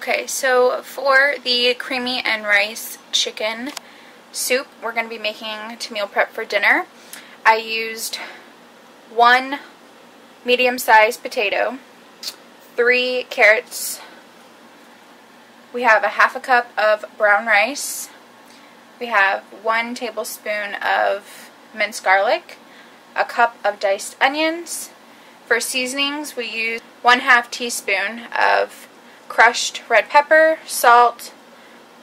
Okay, so for the creamy and rice chicken soup we're going to be making to meal prep for dinner, I used 1 medium-sized potato, 3 carrots, we have a half a cup of brown rice, we have 1 tablespoon of minced garlic, a cup of diced onions. For seasonings we use 1/2 teaspoon of crushed red pepper, salt,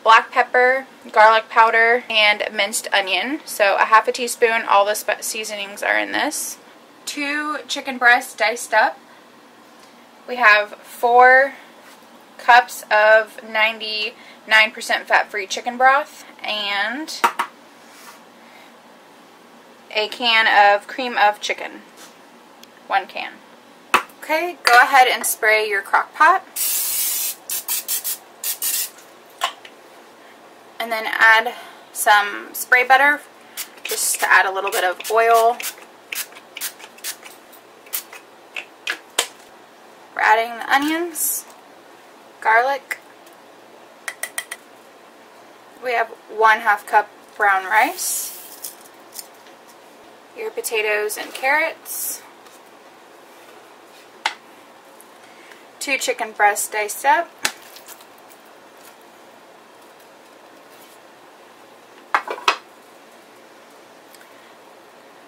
black pepper, garlic powder, and minced onion. So a half a teaspoon, all the seasonings are in this. 2 chicken breasts diced up. We have 4 cups of 99% fat-free chicken broth and a can of cream of chicken. 1 can. Okay, go ahead and spray your crock pot. And then add some spray butter, just to add a little bit of oil. We're adding the onions, garlic. We have 1/2 cup brown rice, your potatoes and carrots, 2 chicken breasts diced up,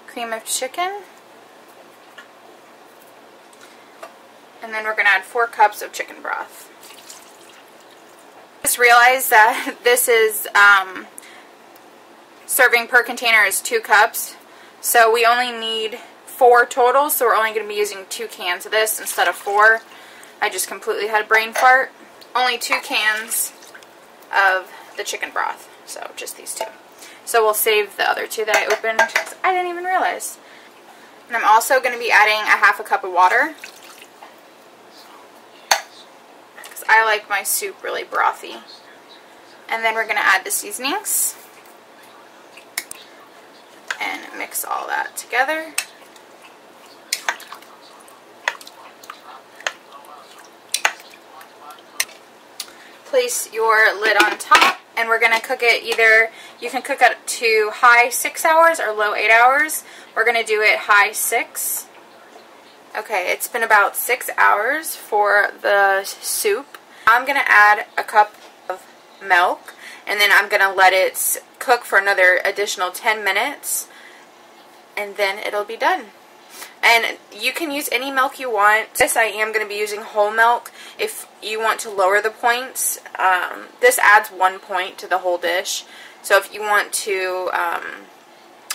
cream of chicken, and then we're going to add 4 cups of chicken broth. Just realized that this is serving per container is 2 cups, so we only need 4 total, so we're only going to be using 2 cans of this instead of 4. I just completely had a brain fart. Only 2 cans of the chicken broth, so just these 2. So we'll save the other 2 that I opened, because I didn't even realize. And I'm also going to be adding a half a cup of water, because I like my soup really brothy. And then we're going to add the seasonings and mix all that together. Place your lid on top, and we're going to cook it either, you can cook it to high 6 hours or low 8 hours. We're going to do it high 6. Okay, it's been about 6 hours for the soup. I'm going to add a cup of milk, and then I'm going to let it cook for another additional 10 minutes, and then it'll be done. And you can use any milk you want. This I am going to be using whole milk if you want to lower the points. This adds 1 point to the whole dish. So if you want to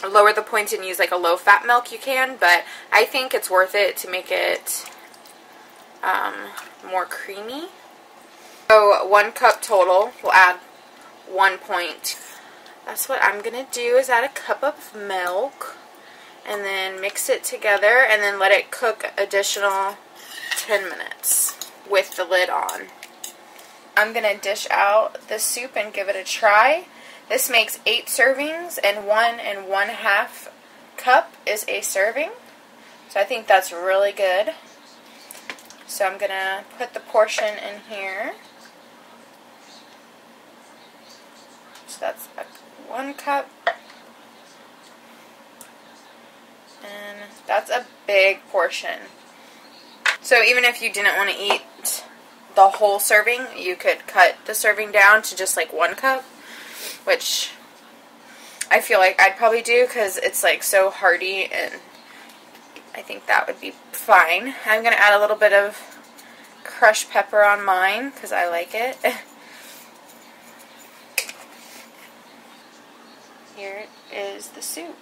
lower the points and use like a low fat milk, you can. But I think it's worth it to make it more creamy. So 1 cup total. We'll add 1 point. That's what I'm going to do, is add a cup of milk. And then mix it together and then let it cook additional 10 minutes with the lid on. I'm going to dish out the soup and give it a try. This makes 8 servings, and 1 1/2 cup is a serving. So I think that's really good. So I'm going to put the portion in here. So that's 1 cup. And that's a big portion. So even if you didn't want to eat the whole serving, you could cut the serving down to just like 1 cup, which I feel like I'd probably do because it's like so hearty, and I think that would be fine. I'm going to add a little bit of crushed pepper on mine because I like it. Here is the soup.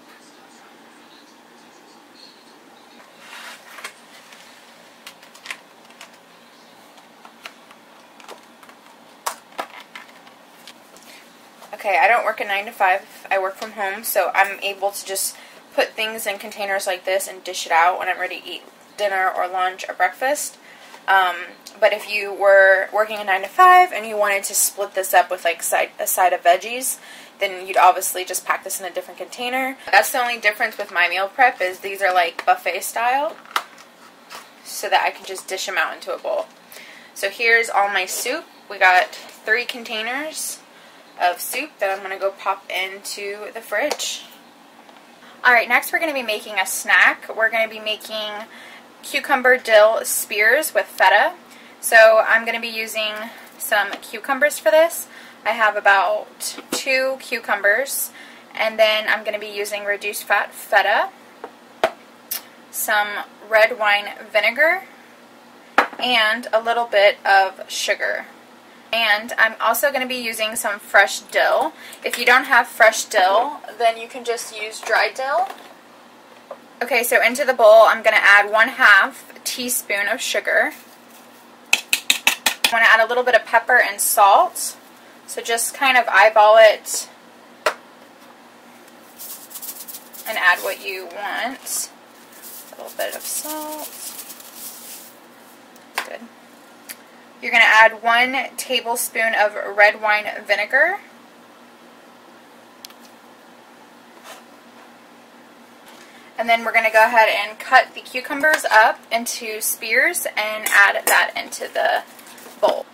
Okay, I don't work a 9 to 5. I work from home, so I'm able to just put things in containers like this and dish it out when I'm ready to eat dinner or lunch or breakfast. But if you were working a 9 to 5 and you wanted to split this up with like a side of veggies, then you'd obviously just pack this in a different container. That's the only difference with my meal prep, is these are like buffet style, so that I can just dish them out into a bowl. So here's all my soup. We got 3 containers of soup that I'm going to go pop into the fridge. Alright, next we're going to be making a snack. We're going to be making cucumber dill spears with feta. So I'm going to be using some cucumbers for this. I have about 2 cucumbers, and then I'm going to be using reduced fat feta, some red wine vinegar, and a little bit of sugar. And I'm also going to be using some fresh dill. If you don't have fresh dill, then you can just use dry dill. Okay, so into the bowl I'm going to add 1/2 teaspoon of sugar. I'm going to add a little bit of pepper and salt. So just kind of eyeball it and add what you want. A little bit of salt. Good. You're going to add 1 tablespoon of red wine vinegar. And then we're going to go ahead and cut the cucumbers up into spears and add that into the bowl.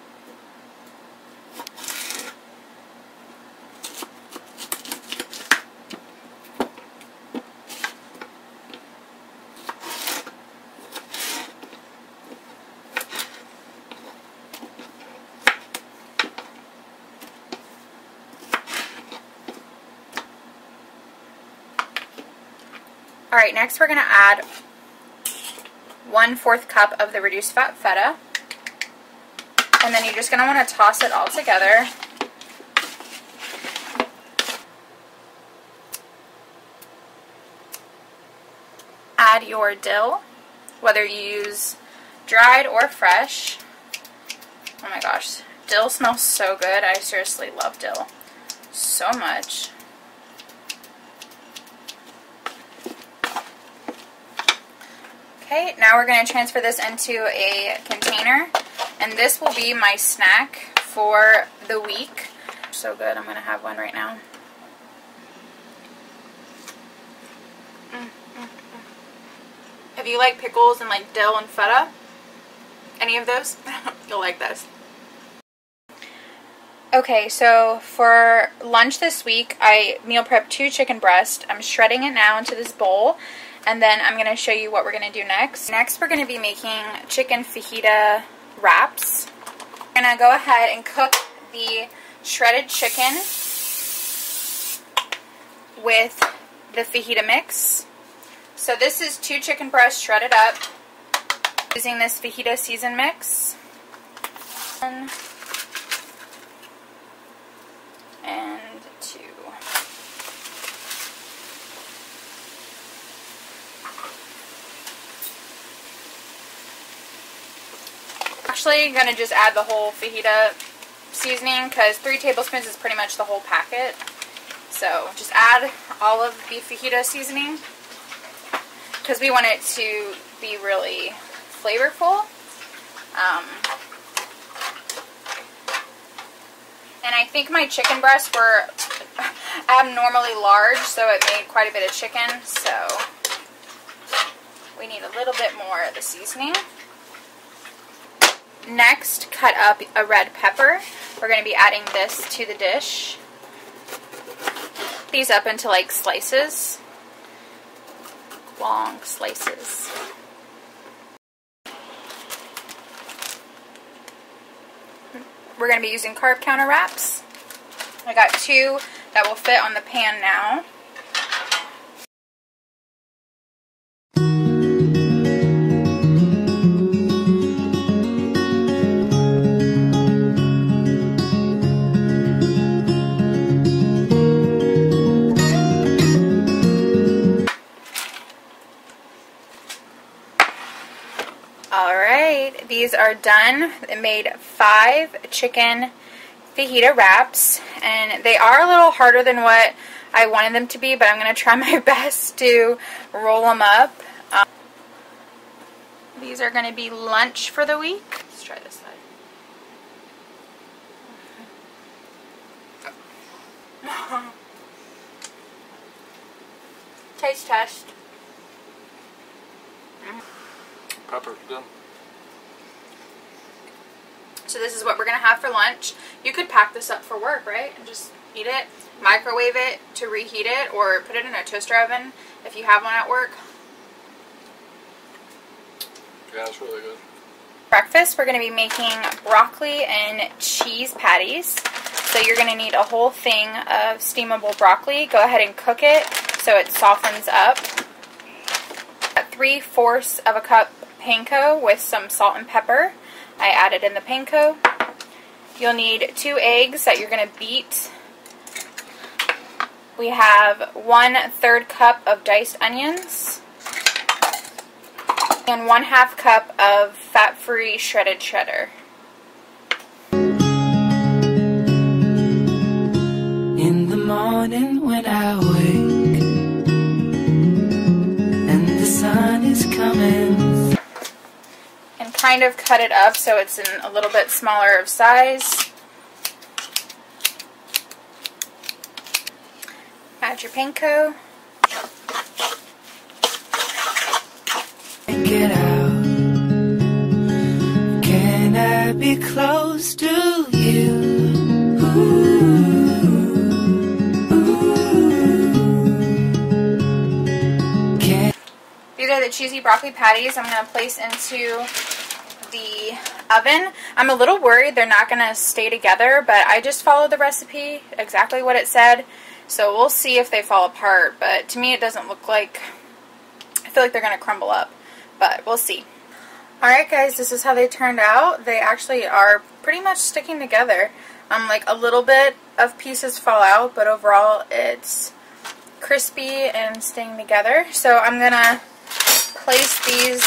Alright, next we're going to add 1/4 cup of the reduced fat feta. And then you're just going to want to toss it all together. Add your dill, whether you use dried or fresh. Oh my gosh, dill smells so good. I seriously love dill so much. Okay, now we're going to transfer this into a container, and this will be my snack for the week. So good, I'm going to have one right now. If you like pickles and like dill and feta, any of those, you'll like this. Okay, so for lunch this week, I meal prepped 2 chicken breasts. I'm shredding it now into this bowl. And then I'm going to show you what we're going to do next. Next, we're going to be making chicken fajita wraps. I'm going to go ahead and cook the shredded chicken with the fajita mix. So this is 2 chicken breasts shredded up using this fajita season mix. And 2. Actually, I'm going to just add the whole fajita seasoning because 3 tablespoons is pretty much the whole packet. So just add all of the fajita seasoning because we want it to be really flavorful. And I think my chicken breasts were abnormally large, so it made quite a bit of chicken. So we need a little bit more of the seasoning. Next, cut up a red pepper. We're going to be adding this to the dish. These up into like slices. Long slices. We're going to be using carb counter wraps. I got 2 that will fit on the pan now. Alright, these are done. I made 5 chicken fajita wraps, and they are a little harder than what I wanted them to be, but I'm going to try my best to roll them up. These are going to be lunch for the week. Let's try this side. Taste test. Pepper, good. So this is what we're going to have for lunch. You could pack this up for work, right? And just eat it, microwave it to reheat it, or put it in a toaster oven if you have one at work. Yeah, it's really good. Breakfast, we're going to be making broccoli and cheese patties. So you're going to need a whole thing of steamable broccoli. Go ahead and cook it so it softens up. 3/4 of a cup panko with some salt and pepper. I added in the panko. You'll need 2 eggs that you're going to beat. We have 1/3 cup of diced onions and 1/2 cup of fat-free shredded cheddar. In the morning when I wake and the sun is coming, and kind of cut it up so it's in a little bit smaller of size. Add your panko. get out. Can I be close to you? These are the cheesy broccoli patties I'm going to place into the oven. I'm a little worried they're not going to stay together, but I just followed the recipe, exactly what it said. So we'll see if they fall apart, but to me it doesn't look like, I feel like they're going to crumble up, but we'll see. Alright guys, this is how they turned out. They actually are pretty much sticking together. Like a little bit of pieces fall out, but overall it's crispy and staying together. So I'm going to place these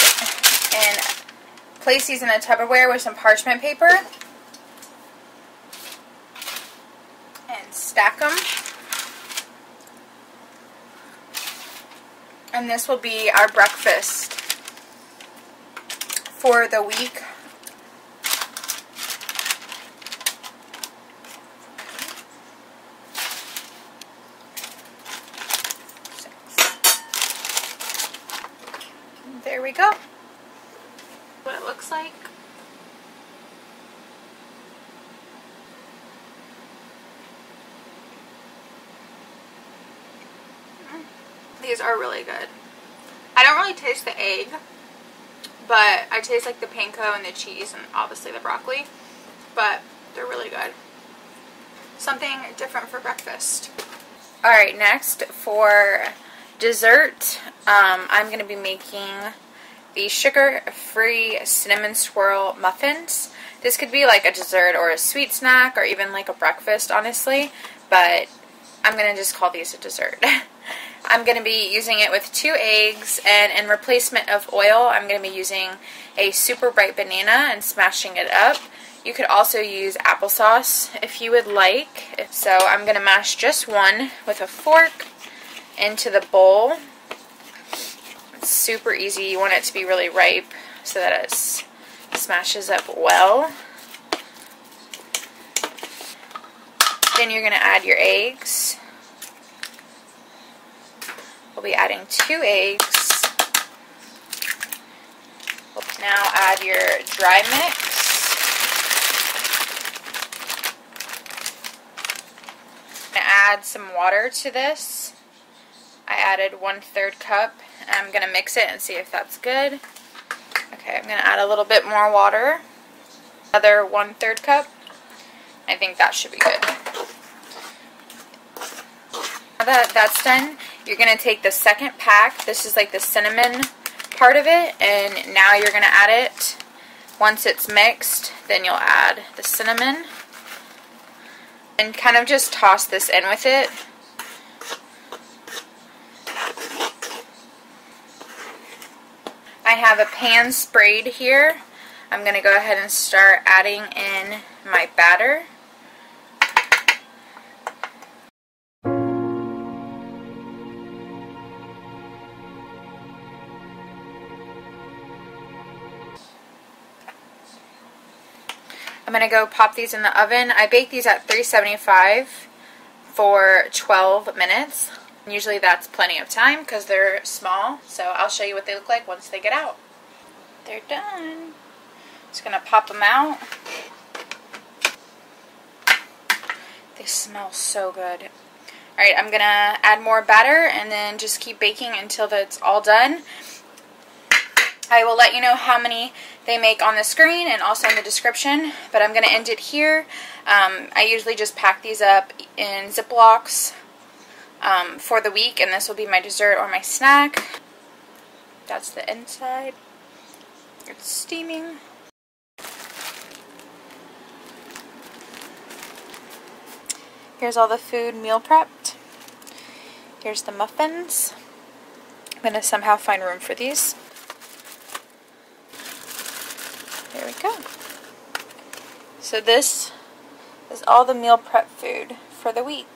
in a Tupperware with some parchment paper and stack them. And this will be our breakfast for the week. There we go. What it looks like. These are really good. I don't really taste the egg, but I taste like the panko and the cheese and obviously the broccoli, but they're really good. Something different for breakfast. Alright, next for dessert, I'm going to be making the sugar-free cinnamon swirl muffins. This could be like a dessert or a sweet snack or even like a breakfast, honestly, but I'm going to just call these a dessert. I'm going to be using it with 2 eggs, and in replacement of oil, I'm going to be using a super bright banana and smashing it up. You could also use applesauce if you would like. So I'm going to mash just one with a fork into the bowl. It's super easy. You want it to be really ripe so that it smashes up well. Then you're going to add your eggs. We'll be adding 2 eggs. We'll now add your dry mix. I'm going to add some water to this. I added 1/3 cup. I'm going to mix it and see if that's good. Okay, I'm going to add a little bit more water. Another 1/3 cup. I think that should be good. Now that that's done, you're going to take the second pack. This is like the cinnamon part of it, and now you're going to add it. Once it's mixed, then you'll add the cinnamon. And kind of just toss this in with it. I have a pan sprayed here. I'm going to go ahead and start adding in my batter. I'm going to go pop these in the oven. I bake these at 375 for 12 minutes. Usually that's plenty of time because they're small, so I'll show you what they look like once they get out. They're done. Just going to pop them out. They smell so good. Alright, I'm gonna add more batter and then just keep baking until it's all done. I will let you know how many they make on the screen and also in the description, but I'm going to end it here. I usually just pack these up in Ziplocs for the week, and this will be my dessert or my snack. That's the inside. It's steaming. Here's all the food meal prepped. Here's the muffins. I'm going to somehow find room for these. There we go. So this is all the meal prep food for the week.